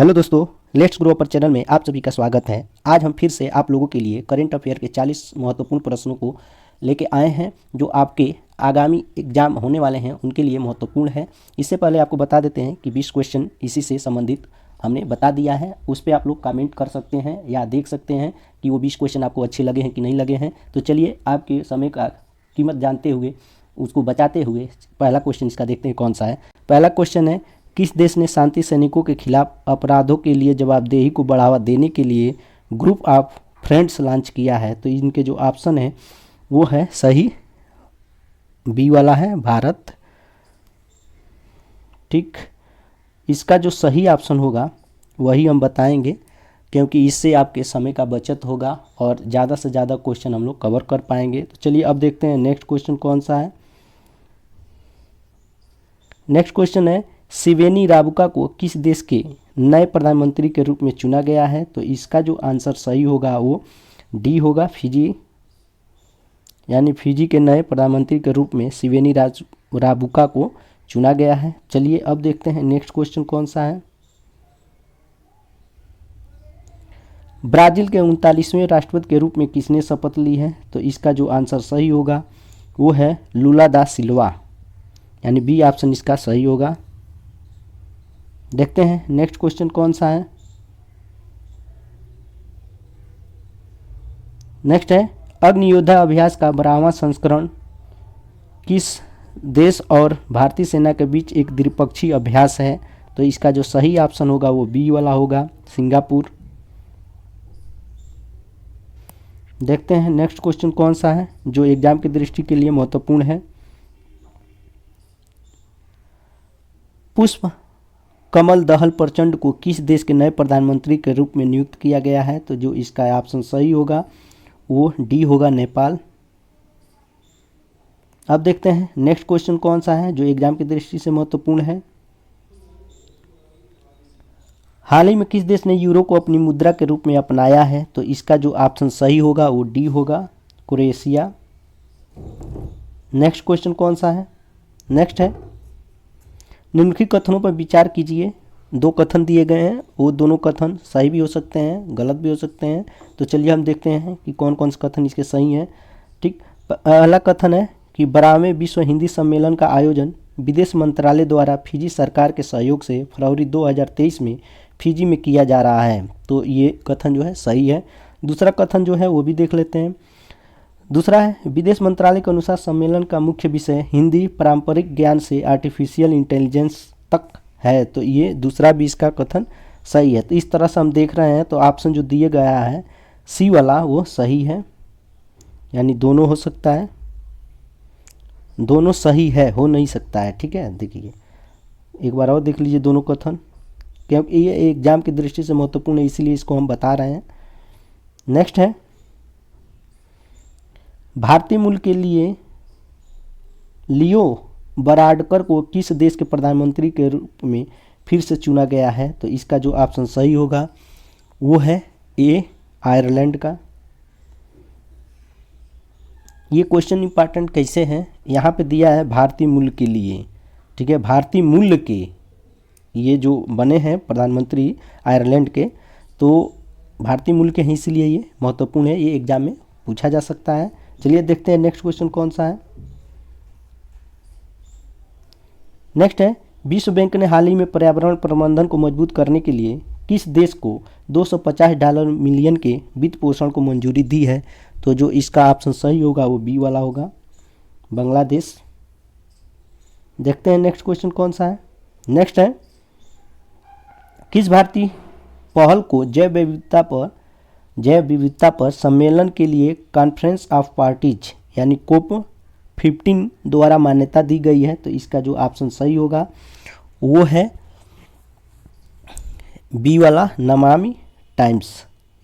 Hello दोस्तों, let's grow upper channel में आप सभी का स्वागत है। आज हम फिर से आप लोगों के लिए करंट अफेयर के 40 महत्वपूर्ण प्रश्नों को लेके आए हैं जो आपके आगामी एग्जाम होने वाले हैं उनके लिए महत्वपूर्ण है। इससे पहले आपको बता देते हैं कि 20 क्वेश्चन इसी से संबंधित हमने बता दिया है। उस पर आप लोग कमेंट कर सकते हैं या देख सकते हैं कि वो 20 क्वेश्चन आपको अच्छे लगे हैं कि नहीं लगे हैं। तो चलिए आपके समय का कीमत जानते हुए उसको बचाते हुए पहला क्वेश्चन इसका देखते हैं कौन सा है। पहला क्वेश्चन है, किस देश ने शांति सैनिकों के खिलाफ अपराधों के लिए जवाबदेही को बढ़ावा देने के लिए ग्रुप ऑफ फ्रेंड्स लॉन्च किया है? तो इनके जो ऑप्शन है वो है सही बी वाला है भारत। ठीक, इसका जो सही ऑप्शन होगा वही हम बताएंगे क्योंकि इससे आपके समय का बचत होगा और ज़्यादा से ज़्यादा क्वेश्चन हम लोग कवर कर पाएंगे। तो चलिए अब देखते हैं नेक्स्ट क्वेश्चन कौन सा है। नेक्स्ट क्वेश्चन है, सिवेनी राबुका को किस देश के नए प्रधानमंत्री के रूप में चुना गया है? तो इसका जो आंसर सही होगा वो डी होगा, फिजी। यानी फिजी के नए प्रधानमंत्री के रूप में सिवेनी राबुका को चुना गया है। चलिए अब देखते हैं नेक्स्ट क्वेश्चन कौन सा है। ब्राज़ील के 39वें राष्ट्रपति के रूप में किसने शपथ ली है? तो इसका जो आंसर सही होगा वो है लुला दा सिल्वा, यानी बी ऑप्शन इसका सही होगा। देखते हैं नेक्स्ट क्वेश्चन कौन सा है। नेक्स्ट है, अग्नियोद्धा अभ्यास का 12वां संस्करण किस देश और भारतीय सेना के बीच एक द्विपक्षीय अभ्यास है? तो इसका जो सही ऑप्शन होगा वो बी वाला होगा, सिंगापुर। देखते हैं नेक्स्ट क्वेश्चन कौन सा है जो एग्जाम की दृष्टि के लिए महत्वपूर्ण है। पुष्प कमल दहल प्रचंड को किस देश के नए प्रधानमंत्री के रूप में नियुक्त किया गया है? तो जो इसका ऑप्शन सही होगा वो डी होगा, नेपाल। अब देखते हैं नेक्स्ट क्वेश्चन कौन सा है जो एग्जाम की दृष्टि से महत्वपूर्ण है। हाल ही में किस देश ने यूरो को अपनी मुद्रा के रूप में अपनाया है? तो इसका जो ऑप्शन सही होगा वो डी होगा, क्रोएशिया। नेक्स्ट क्वेश्चन कौन सा है। नेक्स्ट है, निम्नलिखित कथनों पर विचार कीजिए। दो कथन दिए गए हैं, वो दोनों कथन सही भी हो सकते हैं, गलत भी हो सकते हैं। तो चलिए हम देखते हैं कि कौन कौन से कथन इसके सही हैं। ठीक, पहला कथन है कि 12वें विश्व हिंदी सम्मेलन का आयोजन विदेश मंत्रालय द्वारा फिजी सरकार के सहयोग से फरवरी 2023 में फिजी में किया जा रहा है। तो ये कथन जो है सही है। दूसरा कथन जो है वो भी देख लेते हैं। दूसरा है, विदेश मंत्रालय के अनुसार सम्मेलन का मुख्य विषय हिंदी पारंपरिक ज्ञान से आर्टिफिशियल इंटेलिजेंस तक है। तो ये दूसरा भी इसका कथन सही है। तो इस तरह से हम देख रहे हैं तो ऑप्शन जो दिए गया है सी वाला वो सही है, यानी दोनों हो सकता है, दोनों सही है, हो नहीं सकता है। ठीक है, देखिए एक बार और देख लीजिए दोनों कथन, क्योंकि ये एग्जाम की दृष्टि से महत्वपूर्ण है इसीलिए इसको हम बता रहे हैं। नेक्स्ट है, भारतीय मूल के लिए लियो बराडकर को किस देश के प्रधानमंत्री के रूप में फिर से चुना गया है? तो इसका जो ऑप्शन सही होगा वो है ए, आयरलैंड का। ये क्वेश्चन इंपॉर्टेंट कैसे है, यहाँ पे दिया है भारतीय मूल के लिए। ठीक है, भारतीय मूल के ये जो बने हैं प्रधानमंत्री आयरलैंड के, तो भारतीय मूल के हैं इसलिए ये महत्वपूर्ण है, ये एग्जाम में पूछा जा सकता है। चलिए देखते हैं नेक्स्ट क्वेश्चन कौन सा है। नेक्स्ट है, विश्व बैंक ने हाल ही में पर्यावरण प्रबंधन को मजबूत करने के लिए किस देश को $250 मिलियन के वित्त पोषण को मंजूरी दी है? तो जो इसका ऑप्शन सही होगा वो बी वाला होगा, बांग्लादेश। देखते हैं नेक्स्ट क्वेश्चन कौन सा है। नेक्स्ट है, किस भारतीय पहल को जैव विविधता पर सम्मेलन के लिए कॉन्फ्रेंस ऑफ पार्टीज यानी कोप 15 द्वारा मान्यता दी गई है? तो इसका जो ऑप्शन सही होगा वो है बी वाला, नमामि टाइम्स।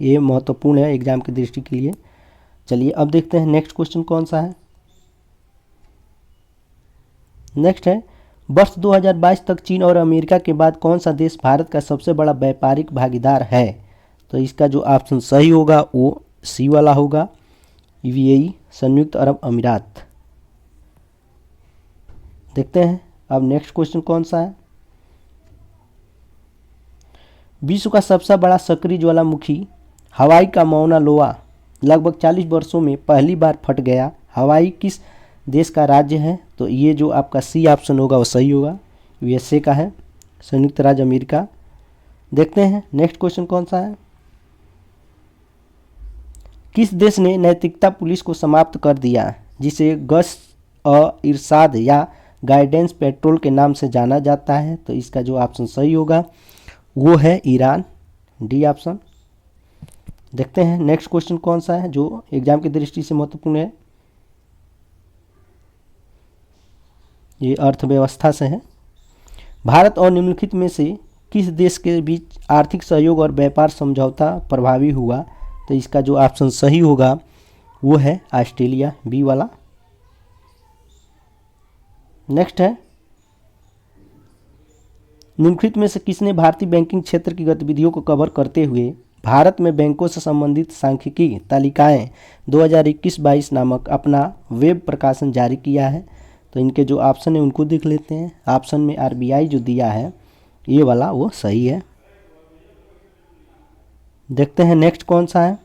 ये महत्वपूर्ण है एग्जाम की दृष्टि के लिए। चलिए अब देखते हैं नेक्स्ट क्वेश्चन कौन सा है। नेक्स्ट है, वर्ष 2022 तक चीन और अमेरिका के बाद कौन सा देश भारत का सबसे बड़ा व्यापारिक भागीदार है? तो इसका जो ऑप्शन सही होगा वो सी वाला होगा, यूएई, संयुक्त अरब अमीरात। देखते हैं अब नेक्स्ट क्वेश्चन कौन सा है। विश्व का सबसे बड़ा सक्रिय ज्वालामुखी हवाई का मौना लोआ लगभग 40 वर्षों में पहली बार फट गया। हवाई किस देश का राज्य है? तो ये जो आपका सी ऑप्शन होगा वो सही होगा, यूएसए का है, संयुक्त राज्य अमेरिका। देखते हैं नेक्स्ट क्वेश्चन कौन सा है। किस देश ने नैतिकता पुलिस को समाप्त कर दिया, जिसे गश्त इरशाद या गाइडेंस पेट्रोल के नाम से जाना जाता है? तो इसका जो ऑप्शन सही होगा वो है ईरान, डी ऑप्शन। देखते हैं नेक्स्ट क्वेश्चन कौन सा है जो एग्जाम की दृष्टि से महत्वपूर्ण है। ये अर्थव्यवस्था से है। भारत और निम्नलिखित में से किस देश के बीच आर्थिक सहयोग और व्यापार समझौता प्रभावी हुआ? तो इसका जो ऑप्शन सही होगा वो है ऑस्ट्रेलिया, बी वाला। नेक्स्ट है, निम्नलिखित में से किसने भारतीय बैंकिंग क्षेत्र की गतिविधियों को कवर करते हुए भारत में बैंकों से संबंधित सांख्यिकी तालिकाएं 2021-22 नामक अपना वेब प्रकाशन जारी किया है? तो इनके जो ऑप्शन है उनको देख लेते हैं। ऑप्शन में आरबीआई जो दिया है ये वाला वो सही है। देखते हैं नेक्स्ट कौन सा है।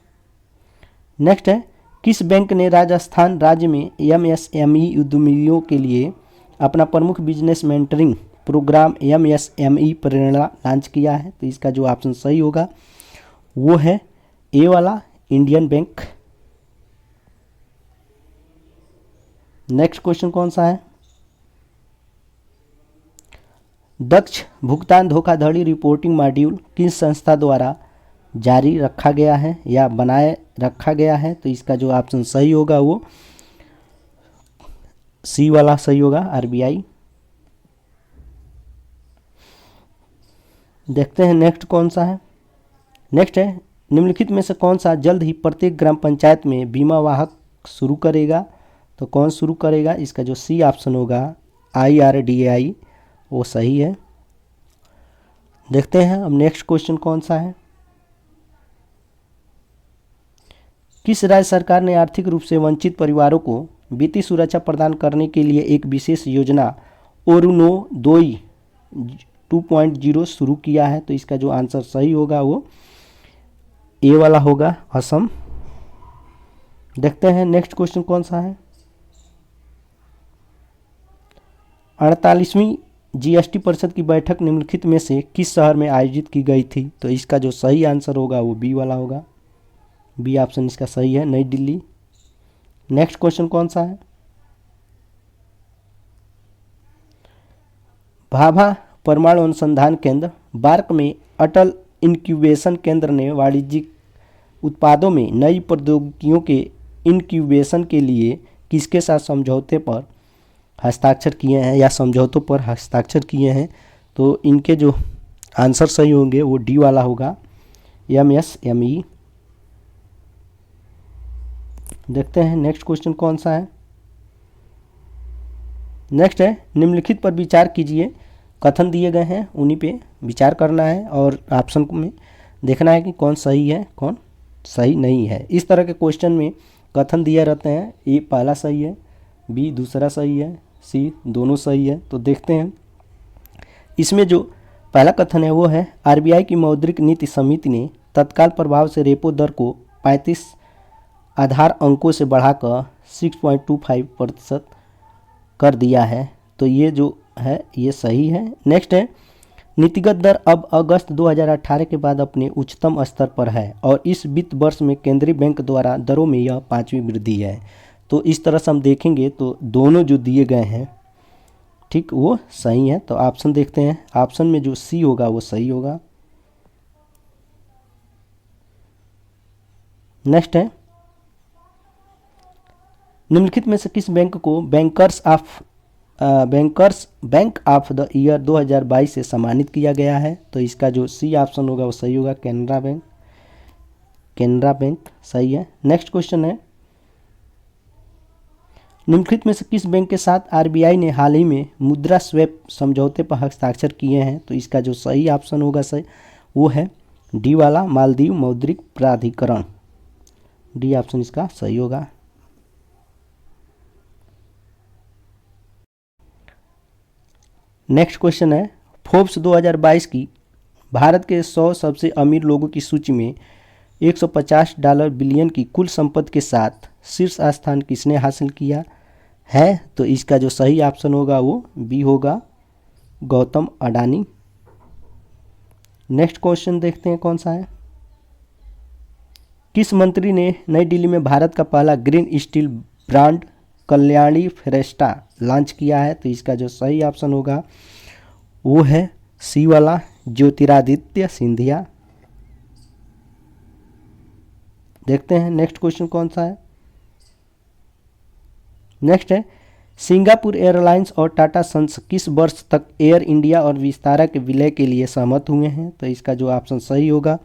नेक्स्ट है, किस बैंक ने राजस्थान राज्य में एमएसएमई उद्यमियों के लिए अपना प्रमुख बिजनेस मेंटरिंग प्रोग्राम एमएसएमई प्रेरणा लॉन्च किया है? तो इसका जो ऑप्शन सही होगा वो है ए वाला, इंडियन बैंक। नेक्स्ट क्वेश्चन कौन सा है। दक्ष भुगतान धोखाधड़ी रिपोर्टिंग मॉड्यूल किस संस्था द्वारा जारी रखा गया है या बनाए रखा गया है? तो इसका जो ऑप्शन सही होगा वो सी वाला सही होगा, आरबीआई। देखते हैं नेक्स्ट कौन सा है। नेक्स्ट है, निम्नलिखित में से कौन सा जल्द ही प्रत्येक ग्राम पंचायत में बीमा वाहक शुरू करेगा? तो कौन शुरू करेगा? इसका जो सी ऑप्शन होगा IRDAI वो सही है। देखते हैं अब नेक्स्ट क्वेश्चन कौन सा है। किस राज्य सरकार ने आर्थिक रूप से वंचित परिवारों को वित्तीय सुरक्षा प्रदान करने के लिए एक विशेष योजना अरुणोदय 2.0 शुरू किया है? तो इसका जो आंसर सही होगा वो ए वाला होगा, असम। देखते हैं नेक्स्ट क्वेश्चन कौन सा है। 48वीं जीएसटी परिषद की बैठक निम्नलिखित में से किस शहर में आयोजित की गई थी? तो इसका जो सही आंसर होगा वो बी वाला होगा, बी ऑप्शन इसका सही है, नई दिल्ली। नेक्स्ट क्वेश्चन कौन सा है। भाभा परमाणु अनुसंधान केंद्र बार्क में अटल इंक्यूबेशन केंद्र ने वाणिज्यिक उत्पादों में नई प्रौद्योगिकियों के इंक्यूबेशन के लिए किसके साथ समझौते पर हस्ताक्षर किए हैं या समझौतों पर हस्ताक्षर किए हैं? तो इनके जो आंसर सही होंगे वो डी वाला होगा, MSME। देखते हैं नेक्स्ट क्वेश्चन कौन सा है। नेक्स्ट है, निम्नलिखित पर विचार कीजिए। कथन दिए गए हैं उन्हीं पे विचार करना है और ऑप्शन में देखना है कि कौन सही है कौन सही नहीं है। इस तरह के क्वेश्चन में कथन दिए रहते हैं, ए पहला सही है, बी दूसरा सही है, सी दोनों सही है। तो देखते हैं इसमें जो पहला कथन है वो है आरबीआई की मौद्रिक नीति समिति ने तत्काल प्रभाव से रेपो दर को 35 आधार अंकों से बढ़ाकर 6.25% कर दिया है। तो ये जो है ये सही है। नेक्स्ट है, नीतिगत दर अब अगस्त 2018 के बाद अपने उच्चतम स्तर पर है और इस वित्त वर्ष में केंद्रीय बैंक द्वारा दरों में यह 5वीं वृद्धि है। तो इस तरह से हम देखेंगे तो दोनों जो दिए गए हैं ठीक वो सही है। तो ऑप्शन देखते हैं, ऑप्शन में जो सी होगा वो सही होगा। नेक्स्ट है, निम्नलिखित में से किस बैंक को बैंक ऑफ द ईयर 2022 से सम्मानित किया गया है? तो इसका जो सी ऑप्शन होगा वो सही होगा, केनरा बैंक सही है। नेक्स्ट क्वेश्चन है, निम्नलिखित में से किस बैंक के साथ आरबीआई ने हाल ही में मुद्रा स्वैप समझौते पर हस्ताक्षर किए हैं? तो इसका जो सही ऑप्शन होगा सही वो है डी वाला, मालदीव मौद्रिक प्राधिकरण, डी ऑप्शन इसका सही होगा। नेक्स्ट क्वेश्चन है, फोर्ब्स 2022 की भारत के 100 सबसे अमीर लोगों की सूची में $150 बिलियन की कुल संपत्ति के साथ शीर्ष स्थान किसने हासिल किया है? तो इसका जो सही ऑप्शन होगा वो बी होगा, गौतम अडानी। नेक्स्ट क्वेश्चन देखते हैं कौन सा है। किस मंत्री ने नई दिल्ली में भारत का पहला green steel brand Kalyani Ferresta launch किया है? तो इसका जो सही ऑप्शन होगा वो है सी वाला, ज्योतिरादित्य सिंधिया। देखते हैं नेक्स्ट क्वेश्चन कौन सा है। नेक्स्ट है, सिंगापुर एयरलाइंस और टाटा सन्स किस वर्ष तक एयर इंडिया और विस्तारा के विलय के लिए सहमत हुए हैं? तो इसका जो ऑप्शन सही होगा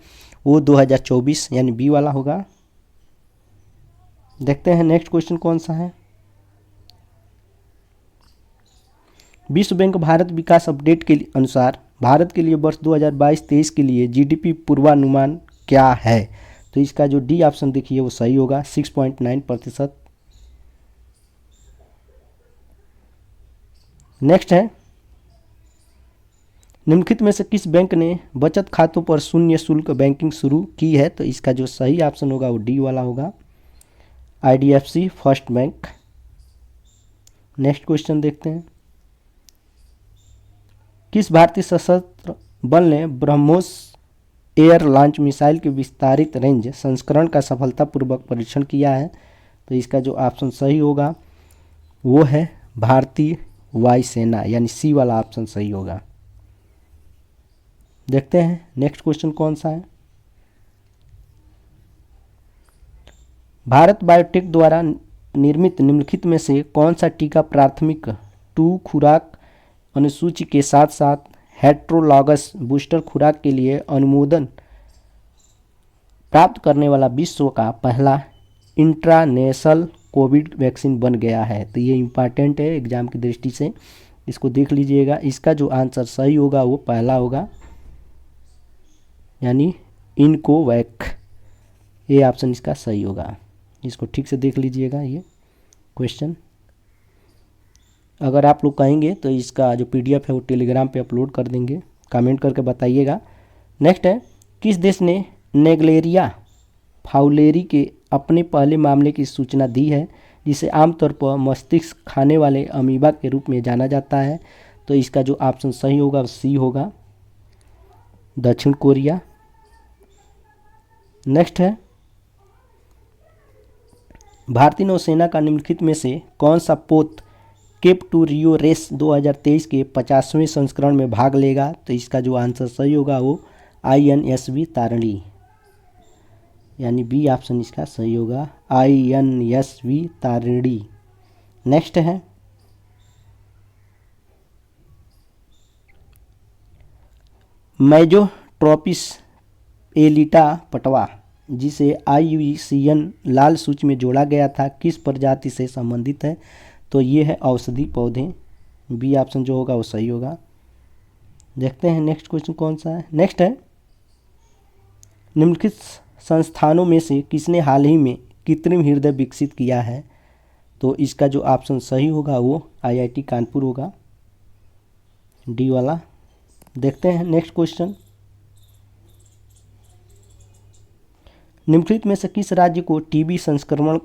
वो 2024 यानी बी वाला होगा। देखते हैं नेक्स्ट क्वेश्चन कौन सा है। विश्व बैंक भारत विकास अपडेट के अनुसार भारत के लिए वर्ष 2022-23 के लिए जीडीपी पूर्वानुमान क्या है? तो इसका जो डी ऑप्शन देखिए वो सही होगा, 6.9%। नेक्स्ट है, निम्नलिखित में से किस बैंक ने बचत खातों पर शून्य शुल्क बैंकिंग शुरू की है? तो इसका जो सही ऑप्शन होगा वो डी वाला होगा, IDFC first bank. Next question देखते हैं, किस भारतीय सशस्त्र बल ने ब्रह्मोस एयर लॉन्च मिसाइल के विस्तारित रेंज संस्करण का सफलतापूर्वक परीक्षण किया है? तो इसका जो ऑप्शन सही होगा वो है भारतीय वायुसेना यानी सी वाला ऑप्शन सही होगा। देखते हैं नेक्स्ट क्वेश्चन कौन सा है। भारत बायोटेक द्वारा निर्मित निम्नलिखित में से कौन सा टीका प्राथमिक 2 खुराक अनुसूची के साथ साथ हेट्रोलॉगस बूस्टर खुराक के लिए अनुमोदन प्राप्त करने वाला विश्व का पहला इंट्रानेशनल कोविड वैक्सीन बन गया है? तो ये इम्पॉर्टेंट है एग्जाम की दृष्टि से, इसको देख लीजिएगा। इसका जो आंसर सही होगा वो पहला होगा यानी इनकोवैक, ये ऑप्शन इसका सही होगा। इसको ठीक से देख लीजिएगा ये क्वेश्चन। अगर आप लोग कहेंगे तो इसका जो पीडीएफ है वो टेलीग्राम पे अपलोड कर देंगे, कमेंट करके बताइएगा। नेक्स्ट है, किस देश ने नेग्लेरिया फाउलेरी के अपने पहले मामले की सूचना दी है जिसे आमतौर पर मस्तिष्क खाने वाले अमीबा के रूप में जाना जाता है? तो इसका जो ऑप्शन सही होगा सी होगा, दक्षिण कोरिया। नेक्स्ट है, भारतीय नौसेना का निम्नलिखित में से कौन सा पोत केप टू रियो रेस 2023 के 50वें संस्करण में भाग लेगा? तो इसका जो आंसर सही होगा वो INSV तारिणी यानी बी ऑप्शन इसका सही होगा, INSV तारिणी। नेक्स्ट है, मेजोट्रोपिस एलिटा पटवा जिसे IUCN लाल सूची में जोड़ा गया था किस प्रजाति से संबंधित है? तो ये है औषधि पौधे, बी ऑप्शन जो होगा वो सही होगा। देखते हैं नेक्स्ट क्वेश्चन कौन सा है। नेक्स्ट है, निम्नलिखित संस्थानों में से किसने हाल ही में कृत्रिम हृदय विकसित किया है? तो इसका जो ऑप्शन सही होगा वो IIT कानपुर होगा, डी वाला। देखते हैं नेक्स्ट क्वेश्चन, निम्नलिखित में से किस राज्य को टीबी संक्रमण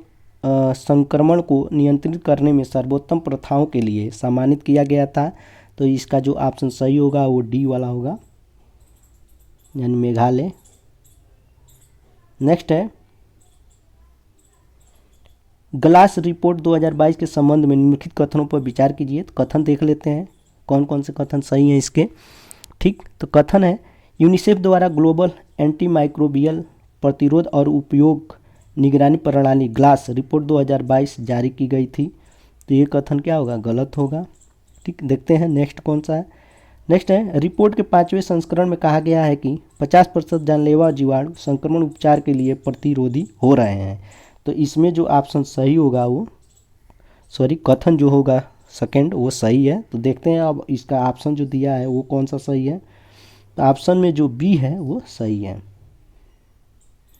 को नियंत्रित करने में सर्वोत्तम प्रथाओं के लिए सम्मानित किया गया था? तो इसका जो ऑप्शन सही होगा वो डी वाला होगा यानी मेघालय। नेक्स्ट है, ग्लास रिपोर्ट 2022 के संबंध में निम्नलिखित कथनों पर विचार कीजिए। तो कथन देख लेते हैं कौन कौन से कथन सही हैं इसके। ठीक, तो कथन है, यूनिसेफ द्वारा ग्लोबल एंटीमाइक्रोबियल प्रतिरोध और उपयोग निगरानी प्रणाली ग्लास रिपोर्ट 2022 जारी की गई थी। तो ये कथन क्या होगा? गलत होगा। ठीक, देखते हैं नेक्स्ट कौन सा है। नेक्स्ट है, रिपोर्ट के 5वें संस्करण में कहा गया है कि 50% जानलेवा जीवाणु संक्रमण उपचार के लिए प्रतिरोधी हो रहे हैं। तो इसमें जो ऑप्शन सही होगा वो कथन जो होगा सेकंड वो सही है। तो देखते हैं अब इसका ऑप्शन जो दिया है वो कौन सा सही है। तो ऑप्शन में जो बी है वो सही है,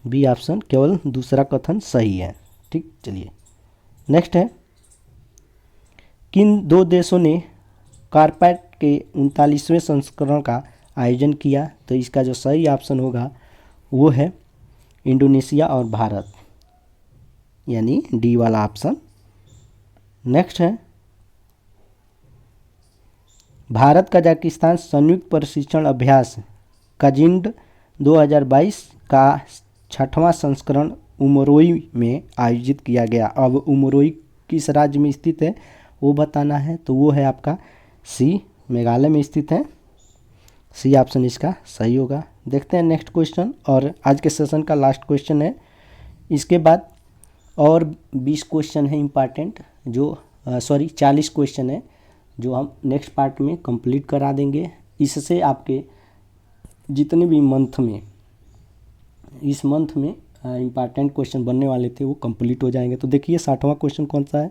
बी ऑप्शन केवल दूसरा कथन सही है। ठीक, चलिए नेक्स्ट है, किन दो देशों ने कार्पेट के 39वें संस्करण का आयोजन किया। तो इसका जो सही ऑप्शन होगा वो है इंडोनेशिया और भारत, यानी डी वाला ऑप्शन। नेक्स्ट है भारत कजाकिस्तान संयुक्त प्रशिक्षण अभ्यास काजिंड 2022 का 6वां संस्करण उमरोई में आयोजित किया गया। अब उमरोई किस राज्य में स्थित है वो बताना है, तो वो है आपका सी, मेघालय में स्थित है। सी ऑप्शन इसका सही होगा। देखते हैं नेक्स्ट क्वेश्चन, और आज के सेशन का लास्ट क्वेश्चन है। इसके बाद और 20 क्वेश्चन है इम्पॉर्टेंट, जो 40 क्वेश्चन है जो हम नेक्स्ट पार्ट में कंप्लीट करा देंगे। इससे आपके जितने भी मंथ में, इस मंथ में इम्पॉर्टेंट क्वेश्चन बनने वाले थे वो कंप्लीट हो जाएंगे। तो देखिए 60वां क्वेश्चन कौन सा है,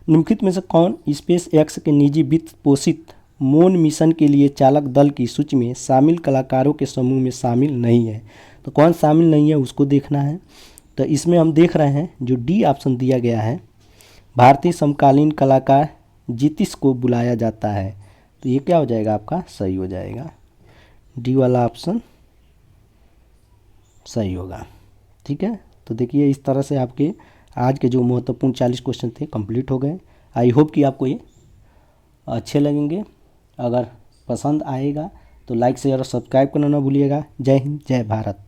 निम्नलिखित में से कौन स्पेस एक्स के निजी वित्त पोषित मून मिशन के लिए चालक दल की सूची में शामिल कलाकारों के समूह में शामिल नहीं है। तो कौन शामिल नहीं है उसको देखना है। तो इसमें हम देख रहे हैं जो डी ऑप्शन दिया गया है, भारतीय समकालीन कलाकार जितिश को बुलाया जाता है। तो ये क्या हो जाएगा आपका, सही हो जाएगा, डी वाला ऑप्शन सही होगा। ठीक है, तो देखिए इस तरह से आपके आज के जो महत्वपूर्ण 40 क्वेश्चन थे कंप्लीट हो गए। आई होप कि आपको ये अच्छे लगेंगे। अगर पसंद आएगा तो लाइक शेयर और सब्सक्राइब करना ना भूलिएगा। जय हिंद, जय भारत।